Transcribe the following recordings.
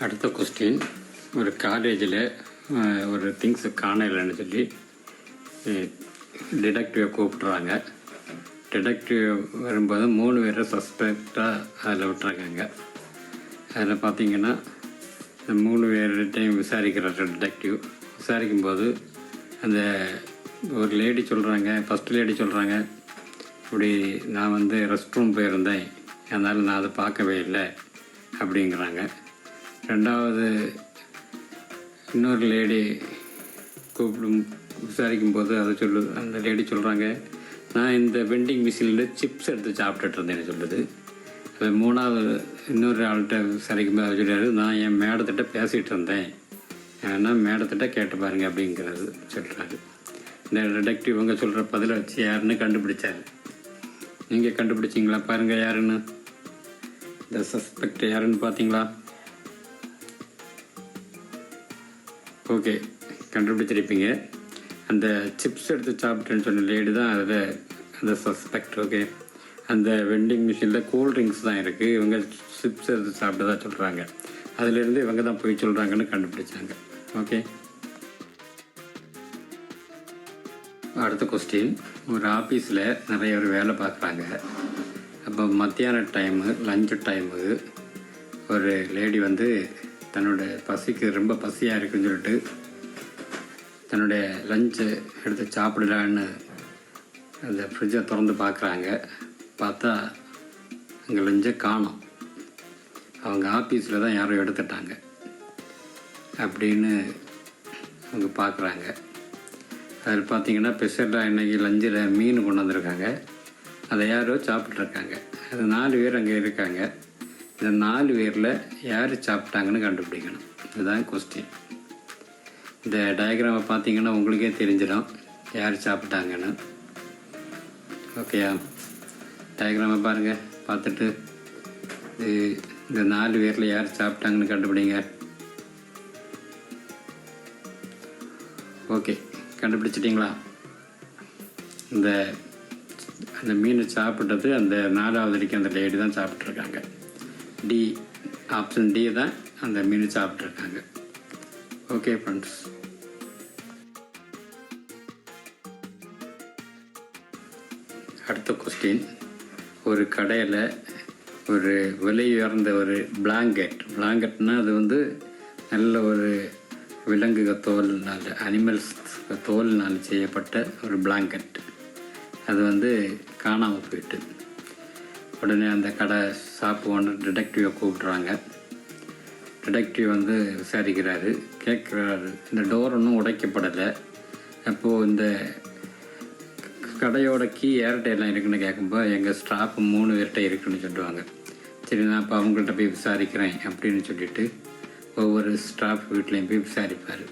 அடுத்த கொஸ்டின், ஒரு காலேஜில் ஒரு திங்ஸு காணலைன்னு சொல்லி டிடெக்டிவை கூப்பிட்றாங்க. டிடெக்டிவ் வரும்போது 3 பேரை சஸ்பெக்டாக அதில் விட்டுறாங்க. அதில் பார்த்திங்கன்னா 3 பேர்கிட்டையும் விசாரிக்கிறார் டிடெக்டிவ். விசாரிக்கும்போது அந்த ஒரு லேடி சொல்கிறாங்க, ஃபஸ்ட் லேடி சொல்கிறாங்க, இப்படி நான் வந்து ரெஸ்ட் ரூம் போயிருந்தேன், அதனால் நான் அதை பார்க்கவே இல்லை அப்படிங்கிறாங்க. ரெண்டாவது இன்னொரு லேடி விசாரிக்கும்போது அதை அந்த லேடி சொல்கிறாங்க, நான் இந்த வெண்டிங் மிஷினில் சிப்ஸ் எடுத்து சாப்பிட்டுட்டு இருந்தேன்னு சொல்லுது. அது மூணாவது இன்னொரு ஆள்கிட்ட விசாரிக்கும்போது அவர் சொல்கிறாரு, நான் என் மேடத்திட்ட பேசிகிட்டு இருந்தேன், ஏன்னா மேடத்திட்ட கேட்டு பாருங்க அப்படிங்கிறது சொல்கிறாரு. இந்த டிடெக்டிவ் இவங்க சொல்கிற பதிலை வச்சு யாருன்னு கண்டுபிடிச்சாரு. நீங்கள் கண்டுபிடிச்சிங்களா? பாருங்கள் யாருன்னு, இந்த சஸ்பெக்ட் யாருன்னு பார்த்தீங்களா? ஓகே, கண்டுபிடிச்சிருப்பீங்க. அந்த சிப்ஸ் எடுத்து சாப்பிட்டேன்னு சொன்ன லேடி தான் அதில் அந்த சஸ்பெக்ட். ஓகே, அந்த வெண்டிங் மிஷினில் கூல்ட்ரிங்க்ஸ் தான் இருக்குது, இவங்க சிப்ஸ் எடுத்து சாப்பிட்டதா சொல்கிறாங்க. அதிலேருந்து இவங்க தான் போய் சொல்கிறாங்கன்னு கண்டுபிடிச்சாங்க. ஓகே, அடுத்த கொஸ்டின், ஒரு ஆஃபீஸில் நிறைய பேர் வேலை பார்க்குறாங்க. அப்போ மத்தியான டைமு, லஞ்சு டைமு, ஒரு லேடி வந்து தன்னோட பசிக்கு ரொம்ப பசியாக இருக்குன்னு சொல்லிட்டு தன்னுடைய லஞ்சு எடுத்து சாப்பிடலான்னு அந்த ஃப்ரிட்ஜை திறந்து பார்க்குறாங்க. பார்த்தா அங்கே லஞ்சை காணோம். அவங்க ஆஃபீஸில் தான் யாரோ எடுத்துட்டாங்க அப்படின்னு அவங்க பார்க்குறாங்க. அதில் பார்த்திங்கன்னா ஸ்பெஷலாக இன்றைக்கி லஞ்சில் மீன் கொண்டு வந்திருக்காங்க. அதை யாரோ சாப்பிட்ருக்காங்க. அது 4 பேர் அங்கே இருக்காங்க. இந்த 4 பேரில் யார் சாப்பிட்டாங்கன்னு கண்டுபிடிக்கணும். இதுதான் கொஸ்டின். இந்த டயக்ராமை பார்த்தீங்கன்னா உங்களுக்கே தெரிஞ்சிடும் யார் சாப்பிட்டாங்கன்னு. ஓகேயா? டயக்ராமை பாருங்கள், பார்த்துட்டு இந்த 4 பேரில் யார் சாப்பிட்டாங்கன்னு கண்டுபிடிங்க. ஓகே, கண்டுபிடிச்சிட்டிங்களா? அந்த மீன் சாப்பிட்டது அந்த 4வது வரைக்கும் அந்த லேடி தான் சாப்பிட்ருக்காங்க. டி, ஆப்ஷன் டி தான் அந்த மீன் சாப்பிட்ருக்காங்க. ஓகே ஃப்ரெண்ட்ஸ், அடுத்த கொஸ்டின், ஒரு கடையில் ஒரு விலை உயர்ந்த ஒரு பிளாங்கெட்னால் அது வந்து நல்ல ஒரு விலங்குக தோல்னால், அனிமல்ஸ் தோல்னால் செய்யப்பட்ட ஒரு பிளாங்கெட். அது வந்து காணாமல் போயிட்டு உடனே அந்த கடை ஷாப்பு ஓனர் டிடெக்டிவை கூப்பிட்றாங்க. டிடெக்டிவ் வந்து விசாரிக்கிறாரு, கேட்குறாரு, இந்த டோர் ஒன்றும் உடைக்கப்படலை, அப்போது இந்த கடையோட கீ யார்கிட்ட எல்லாம் இருக்குன்னு கேட்கும்போது எங்கள் ஸ்டாஃப் 3 பேர்கிட்ட இருக்குன்னு சொல்லுவாங்க. சரி, நான் இப்போ அவங்கள்ட்ட போய் விசாரிக்கிறேன் அப்படின்னு சொல்லிவிட்டு ஒவ்வொரு ஸ்டாஃப் வீட்லேயும் போய் விசாரிப்பார்.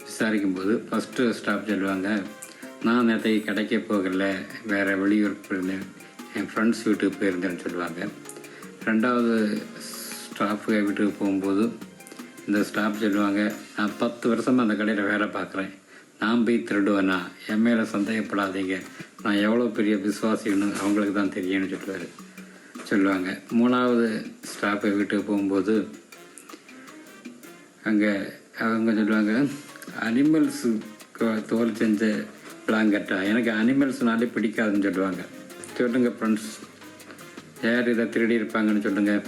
விசாரிக்கும்போது ஃபஸ்ட்டு ஸ்டாஃப் சொல்லுவாங்க, நான் நேற்றைக்கு கடைக்கே போகலை, வேறு வெளியூருக்கு போயிருந்தேன், என் ஃப்ரெண்ட்ஸ் வீட்டுக்கு போயிருந்தேன்னு சொல்லுவாங்க. ரெண்டாவது ஸ்டாஃப் வீட்டுக்கு போகும்போது இந்த ஸ்டாஃப் சொல்லுவாங்க, நான் 10 வருஷமாக அந்த கடையில் வேலை பார்க்குறேன், நான் போய் திருடுவேனா, என் மேலே சந்தேகப்படாதீங்க, நான் எவ்வளோ பெரிய விசுவாசின்னு அவங்களுக்கு தான் தெரியும்னு சொல்லுவாங்க. மூணாவது ஸ்டாஃப் வீட்டுக்கு போகும்போது அங்கே அவங்க சொல்லுவாங்க, அனிமல்ஸு தோல் செஞ்ச பிளாங்கெட்டா, எனக்கு அனிமல்ஸ்னாலே பிடிக்காதுன்னு சொல்லுவாங்க. சொல்லுங்கள் ஃப்ரெண்ட்ஸ், யார் இதை திருடி இருப்பாங்கன்னு சொல்லுங்கள்.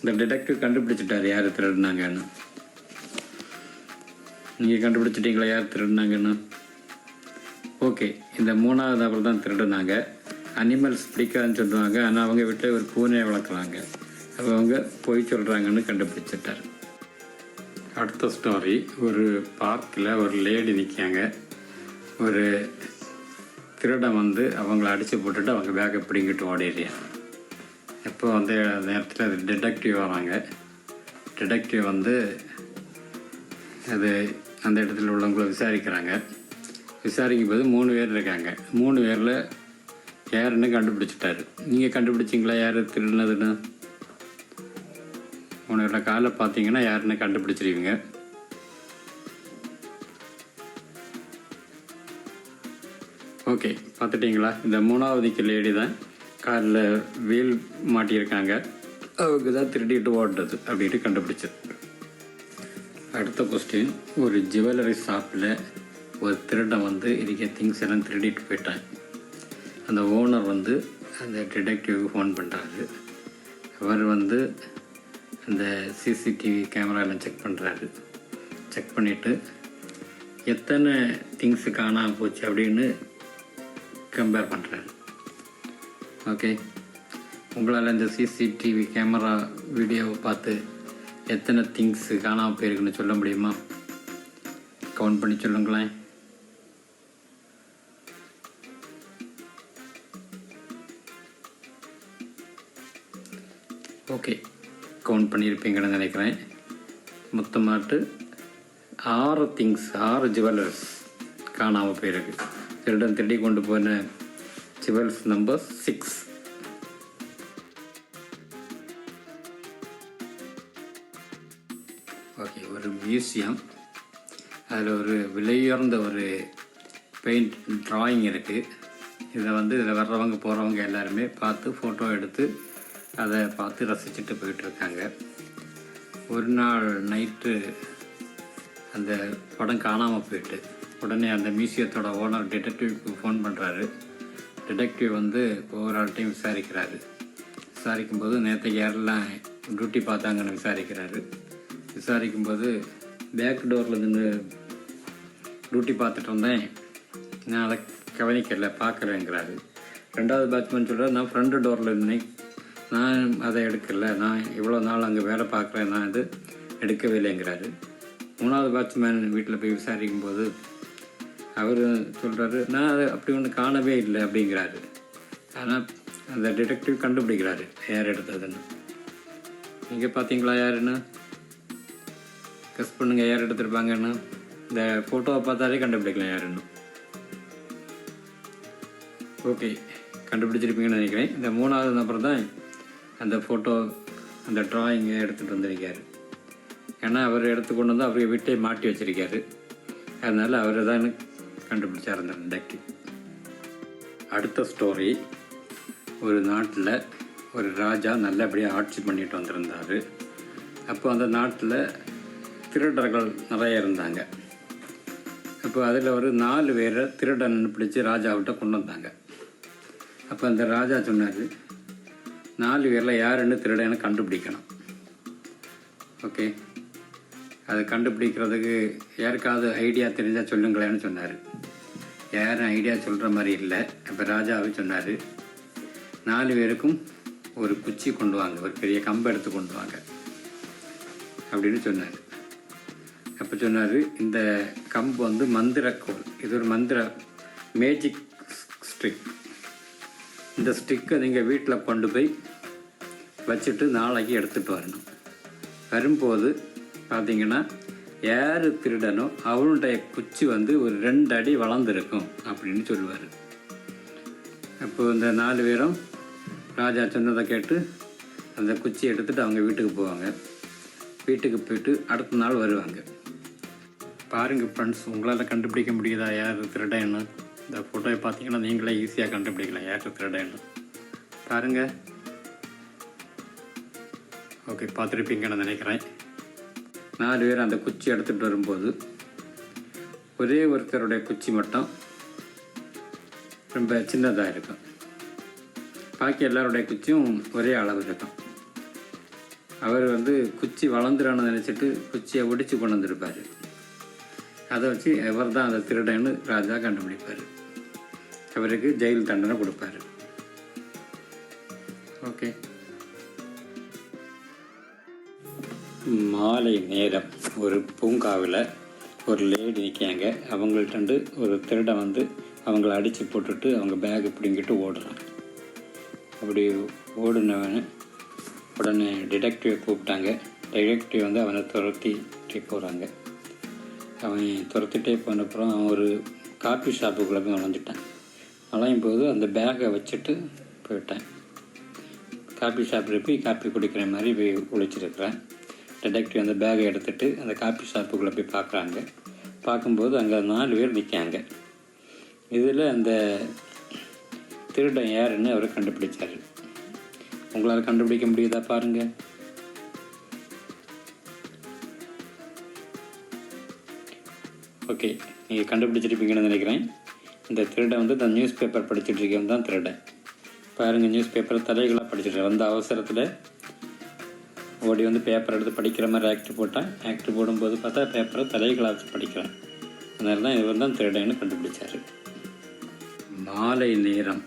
இந்த டிடெக்டிவ் கண்டுபிடிச்சிட்டார் யார் திருடினாங்கன்னு. நீங்கள் கண்டுபிடிச்சிட்டிங்களா யார் திருடினாங்கன்னு? ஓகே, இந்த 3வது நபர் தான் திருடினாங்க. அனிமல்ஸ் பிடிக்காதுன்னு சொல்லுவாங்க, ஆனால் அவங்க வீட்டில் ஒரு பூனையை வளர்க்குறாங்க, அப்போ அவங்க போய் சொல்கிறாங்கன்னு கண்டுபிடிச்சிட்டார். அடுத்த ஸ்டோரி, ஒரு பார்க்கில் ஒரு லேடி நிற்காங்க. ஒரு திருடன் வந்து அவங்கள அடித்து போட்டுட்டு அவங்க பேக்கை பிடிங்கிட்டு ஓடிடுறேன். எப்போ அந்த நேரத்தில் அது டிடெக்டிவ் வராங்க. டிடெக்டிவ் வந்து அது அந்த இடத்துல உள்ளவங்கள விசாரிக்கிறாங்க. விசாரிக்கும்போது 3 பேர் இருக்காங்க. 3 பேரில் யாருன்னு கண்டுபிடிச்சிட்டாரு. நீங்கள் கண்டுபிடிச்சிங்களா யார் திருடினதுன்னு? 3 பேரில் காலை பார்த்தீங்கன்னா யாருன்னு கண்டுபிடிச்சிருவீங்க. ஓகே, பார்த்துட்டிங்களா? இந்த 3வது லேடி தான் காலில் வீல் மாட்டியிருக்காங்க. அவங்க தான் திருடிட்டு ஓடுறது அப்படின்ட்டு கண்டுபிடிச்சது. அடுத்த கொஸ்டின், ஒரு ஜுவல்லரி ஷாப்பில் ஒரு திருடன் வந்து இருக்க திங்ஸ் எல்லாம் திருடிட்டு போயிட்டான். அந்த ஓனர் வந்து அந்த டிடெக்டிவ்க்கு ஃபோன் பண்ணுறாரு. அவர் வந்து அந்த சிசிடிவி கேமராலாம் செக் பண்ணுறாரு. செக் பண்ணிவிட்டு எத்தனை திங்ஸு காணாமல் போச்சு அப்படின்னு கம்பேர் பண்ணுறாரு. ஓகே, உங்களால் இந்த சிசிடிவி கேமரா வீடியோவை பார்த்து எத்தனை திங்ஸு காணாமல் போயிருக்குன்னு சொல்ல முடியுமா? கவுண்ட் பண்ணி சொல்லுங்களேன். ஓகே, கவுண்ட் பண்ணியிருப்பீங்கன்னு நினைக்கிறேன். மொத்தமாட்டு 6 ஜுவல்லர்ஸ் காணாமல் போயிருக்கு. திருடன் திருடி கொண்டு போன ஜுவல்ஸ் நம்பர் 6. ஓகே, ஒரு மியூசியம், அதில் ஒரு விலையுயர்ந்த ஒரு பெயிண்ட் ட்ராயிங் இருக்குது. இதை வந்து இதில் வர்றவங்க போகிறவங்க எல்லாருமே பார்த்து ஃபோட்டோ எடுத்து அதை பார்த்து ரசிச்சுட்டு போயிட்டுருக்காங்க. ஒரு நாள் நைட்டு அந்த படம் காணாமல் போயிட்டு உடனே அந்த மியூசியத்தோட ஓனர் டிடெக்டிவ்க்கு ஃபோன் பண்ணுறாரு. டிடெக்டிவ் வந்து ஒவ்வொரு ஆள்கிட்டையும் விசாரிக்கிறாரு. விசாரிக்கும்போது நேற்றுக்கு யாரெல்லாம் டியூட்டி பார்த்தாங்கன்னு விசாரிக்கிறாரு. விசாரிக்கும்போது பேக் டோரில் நின்று டியூட்டி பார்த்துட்டு வந்தேன், நான் அதை கவனிக்கலை, பார்க்கலைங்கிறாரு. 2வது பேட்ச்மேன் சொல்கிறார், நான் ஃப்ரண்ட் டோரில் இருந்தேன், நான் அதை எடுக்கலை, நான் இவ்வளோ நாள் அங்கே வேலை பார்க்குறேன், நான் அது எடுக்கவே இல்லைங்கிறாரு. 3வது பேட்ச்மேன் வீட்டில் போய் விசாரிக்கும்போது அவர் சொல்கிறாரு, நான் அதை அப்படி ஒன்று காணவே இல்லை அப்படிங்கிறாரு. ஆனால் அந்த டிடெக்டிவ் கண்டுபிடிக்கிறாரு யார் எடுத்ததுன்னு. நீங்கள் பார்த்தீங்களா யாருன்னு? கெஸ் பண்ணுங்கள் யார் எடுத்திருப்பாங்கன்னு. இந்த ஃபோட்டோவை பார்த்தாலே கண்டுபிடிக்கலாம் யாருன்னு. ஓகே, கண்டுபிடிச்சிருப்பீங்கன்னு நினைக்கிறேன். இந்த 3வது நபர் தான் அந்த ஃபோட்டோ, அந்த ட்ராயிங்கை எடுத்துகிட்டு வந்திருக்காரு. ஏன்னா அவர் எடுத்துக்கொண்டு வந்து அவருக்கு வீட்டை மாட்டி வச்சுருக்காரு. அதனால் அவர் தான் கண்டுபிடிச்சார் அந்த டிடெக்டிவ். அடுத்த ஸ்டோரி, ஒரு நாட்டில் ஒரு ராஜா நல்லபடியாக ஆட்சி பண்ணிட்டு வந்திருந்தார். அப்போ அந்த நாட்டில் திருடர்கள் நிறைய இருந்தாங்க. அப்போ அதில் ஒரு 4 பேரை திருடன் பிடிச்சி ராஜாவிட்ட கொண்டு வந்தாங்க. அப்போ அந்த ராஜா சொன்னார், 4 பேரில் யாருன்னு திருடன்னு கண்டுபிடிக்கணும். ஓகே, அதை கண்டுபிடிக்கிறதுக்கு யாருக்காவது ஐடியா தெரிஞ்சால் சொல்லுங்களேன்னு சொன்னார். யாரும் ஐடியா சொல்கிற மாதிரி இல்லை. அப்போ ராஜாவே சொன்னார், 4 பேருக்கும் ஒரு குச்சி கொண்டு வாங்க, ஒரு பெரிய கம்பை எடுத்து கொண்டு வாங்க அப்படின்னு சொன்னார். அப்போ சொன்னார், இந்த கம்பு வந்து மந்திரக்கோள், இது ஒரு மேஜிக் ஸ்டிக். இந்த ஸ்டிக்கை நீங்கள் வீட்டில் கொண்டு போய் வச்சுட்டு நாளைக்கு எடுத்துகிட்டு வரணும். வரும்போது பார்த்தீங்கன்னா யார் திருடனோ அவனுடைய குச்சி வந்து ஒரு 2 அடி வளர்ந்துருக்கும் அப்படின்னு சொல்லுவார். அப்போது இந்த 4 பேரும் ராஜா சொன்னதை கேட்டு அந்த குச்சி எடுத்துகிட்டு அவங்க வீட்டுக்கு போவாங்க. வீட்டுக்கு போயிட்டு அடுத்த நாள் வருவாங்க. பாருங்கள் ஃப்ரெண்ட்ஸ், உங்களால் கண்டுபிடிக்க முடியுதா யார் திருடன்னு? இந்த ஃபோட்டோவை பார்த்தீங்கன்னா நீங்களே ஈஸியாக கண்டுபிடிக்கலாம் யார் திருடன்னு. பாருங்கள். ஓகே, பார்த்துருப்பீங்கன்னு நினைக்கிறேன். 4 பேர் அந்த குச்சி எடுத்துகிட்டு வரும்போது ஒரே ஒருத்தருடைய குச்சி மட்டும் ரொம்ப சின்னதாக இருக்கும். பாக்கி எல்லாருடைய குச்சியும் ஒரே அளவு இருக்கும். அவர் வந்து குச்சி வளர்ந்துறான்னு நினச்சிட்டு குச்சியை ஒடிச்சு கொண்டு வந்திருப்பார். அதை வச்சு அவர் தான் அந்த திருடன்னு ராஜா கண்டுபிடிப்பார். அவருக்கு ஜெயில் தண்டனை கொடுப்பார். ஓகே, மாலை நேரம் ஒரு பூங்காவில் ஒரு லேடி நிற்காங்க. அவங்கள்ட்ட ஒரு திருடன் வந்து அவங்கள அடித்து போட்டுட்டு அவங்க பேக்கை பிடிங்கிட்டு ஓடுறான். அப்படி ஓடினவன் உடனே டிடெக்டிவை கூப்பிட்டாங்க. டிடெக்டிவ் வந்து அவனை துரத்திட்டே போகிறாங்க. அவன் துரத்திட்டே போனப்புறம் அவன் ஒரு காஃபி ஷாப்புக்குள்ளே போய் நுழைஞ்சிட்டான். நுழையும் போது அந்த பேக்கை வச்சுட்டு போயிட்டான். காஃபி ஷாப்பில் போய் காஃபி குடிக்கிற மாதிரி போய் ஒழிச்சிருக்கிறேன். டிடெக்டிவ் அந்த பேக்கை எடுத்துகிட்டு அந்த காஃபி ஷாப்புக்குள்ளே போய் பார்க்குறாங்க. பார்க்கும்போது அங்கே 4 பேர் நிற்காங்க. இதில் அந்த திருடன் யாருன்னு அவர் கண்டுபிடிச்சார். உங்களால் கண்டுபிடிக்க முடியுதா பாருங்கள். ஓகே, நீங்கள் கண்டுபிடிச்சிருப்பீங்கன்னு நினைக்கிறேன். இந்த திருடன் வந்து இந்த நியூஸ் பேப்பர் படிச்சுட்டு இருக்கவன் தான் திருடன். பாருங்கள், நியூஸ் பேப்பரை தலைகளாக படிச்சுட்டு அந்த அவசரத்தில் ஓடி வந்து பேப்பர் எடுத்து படிக்கிற மாதிரி ஆக்ட் போடும்போது பார்த்தா பேப்பரை தலைகளாக வச்சு படிக்கிறேன். அதனால தான் இவர் தான் திருடன்னு கண்டுபிடிச்சார். மாலை நேரம்,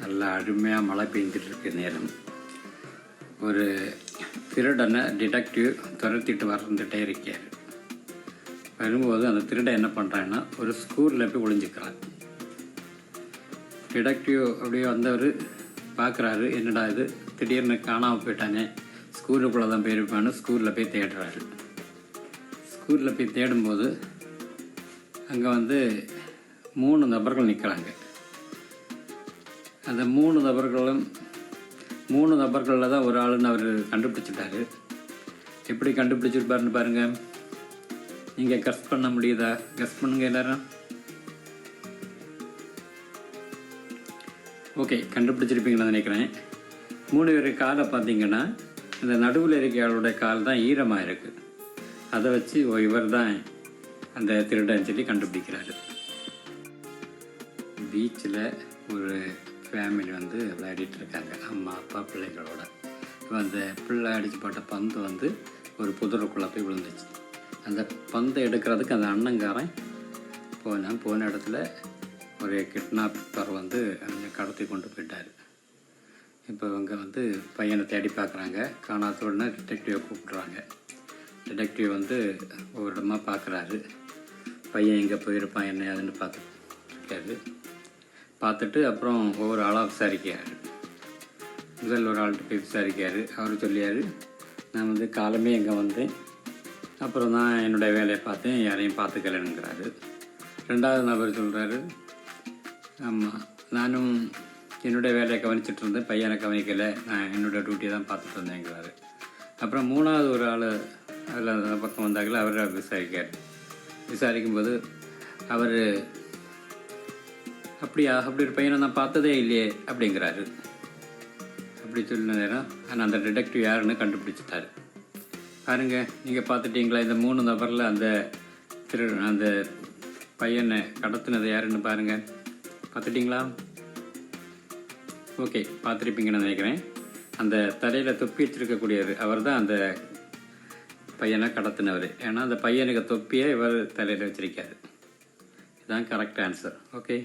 நல்லா அருமையாக மழை பெஞ்சிட்டு இருக்க நேரம், ஒரு திருடனை டிடெக்டிவ் துரத்திட்டு வந்துட்டே இருக்கார். வரும்போது அந்த திருடன் என்ன பண்ணுறாங்கன்னா ஒரு ஸ்கூலில் போய் ஒளிஞ்சிக்கிறான். டிடெக்டிவ் அப்படியே வந்தவர் பார்க்குறாரு, என்னடா இது திடீர்னு காணாமல் போயிட்டானே, ஸ்கூலுக்குள்ளே தான் போயிருப்பான்னு ஸ்கூலில் போய் தேடுறாரு. ஸ்கூலில் போய் தேடும்போது அங்கே வந்து 3 நபர்கள் நிற்கிறாங்க. அந்த 3 நபர்களில் தான் ஒரு ஆளுன்னு அவர் கண்டுபிடிச்சிட்டாரு. எப்படி கண்டுபிடிச்சிருப்பாருன்னு பாருங்கள். நீங்கள் கெஸ் பண்ண முடியுதா? கெஸ் பண்ணுங்கள் எல்லோரும். ஓகே, கண்டுபிடிச்சிருப்பீங்கன்னு நினைக்கிறேன். 3 பேர் காலை பார்த்தீங்கன்னா இந்த நடுவில் இருக்கிற கால் தான் ஈரமாக இருக்குது. அதை வச்சு இவர் தான் அந்த திருடன் சொல்லி கண்டுபிடிக்கிறாரு. பீச்சில் ஒரு ஃபேமிலி வந்து விளையாடிட்டு இருக்காங்க, அம்மா அப்பா பிள்ளைகளோட. அந்த பிள்ளை அடித்து போட்ட பந்து வந்து ஒரு புதருக்குள்ளே போய் விழுந்துச்சு. அந்த பந்தை எடுக்கிறதுக்கு அந்த அண்ணங்காரன் போன இடத்துல ஒரு கிட்னாப்பர் வந்து அவங்க கடத்தி கொண்டு போயிட்டார். இப்போ இவங்க வந்து பையனை தேடி பார்க்குறாங்க. காணாத உடனே டிடெக்டிவை கூப்பிட்றாங்க. டிடெக்டிவ் வந்து ஒரு இடமா பார்க்குறாரு. பையன் எங்கே போயிருப்பான் என்ன அதுன்னு பார்த்துருக்காரு. பார்த்துட்டு அப்புறம் ஒவ்வொரு ஆளாக விசாரிக்கிறாரு. முதல் ஒரு ஆள்கிட்ட போய் விசாரிக்காரு. அவர் சொல்லியார், நான் வந்து காலமே எங்கே வந்தேன், அப்புறம் தான் என்னுடைய வேலையை பார்த்தேன், யாரையும் பார்த்துக்கலனுங்கிறாரு. 2வது நபர் சொல்கிறாரு, ஆமாம் நானும் என்னுடைய வேலையை கவனிச்சிட்டு இருந்தேன், பையனை கவனிக்கலை, நான் என்னோடய டியூட்டியை தான் பார்த்துட்டு வந்தேங்கிறாரு. அப்புறம் 3வது ஒரு ஆள் அதில் அந்த பக்கம் வந்தாங்களே அவரை விசாரிக்கும்போது அவர் அப்படி ஒரு பையனை நான் பார்த்ததே இல்லையே அப்படிங்கிறாரு. அப்படி சொல்லின நேரம் ஆனால் அந்த டிடெக்டிவ் யாருன்னு கண்டுபிடிச்சிட்டாரு. பாருங்க, நீங்கள் பார்த்துட்டீங்களா? இந்த 3 நபரில் அந்த பையனை கடத்தினது யாருன்னு பாருங்கள். பார்த்துட்டிங்களா? ஓகே, பார்த்துருப்பீங்கன்னு நினைக்கிறேன். அந்த தலையில் தொப்பி வச்சுருக்கக்கூடியவர் அவர் தான் அந்த பையனை கடத்தினவர். ஏன்னா அந்த பையனுக்கு தொப்பியை இவர் தலையில் வச்சுருக்காரு. இதுதான் கரெக்ட் ஆன்சர். ஓகே.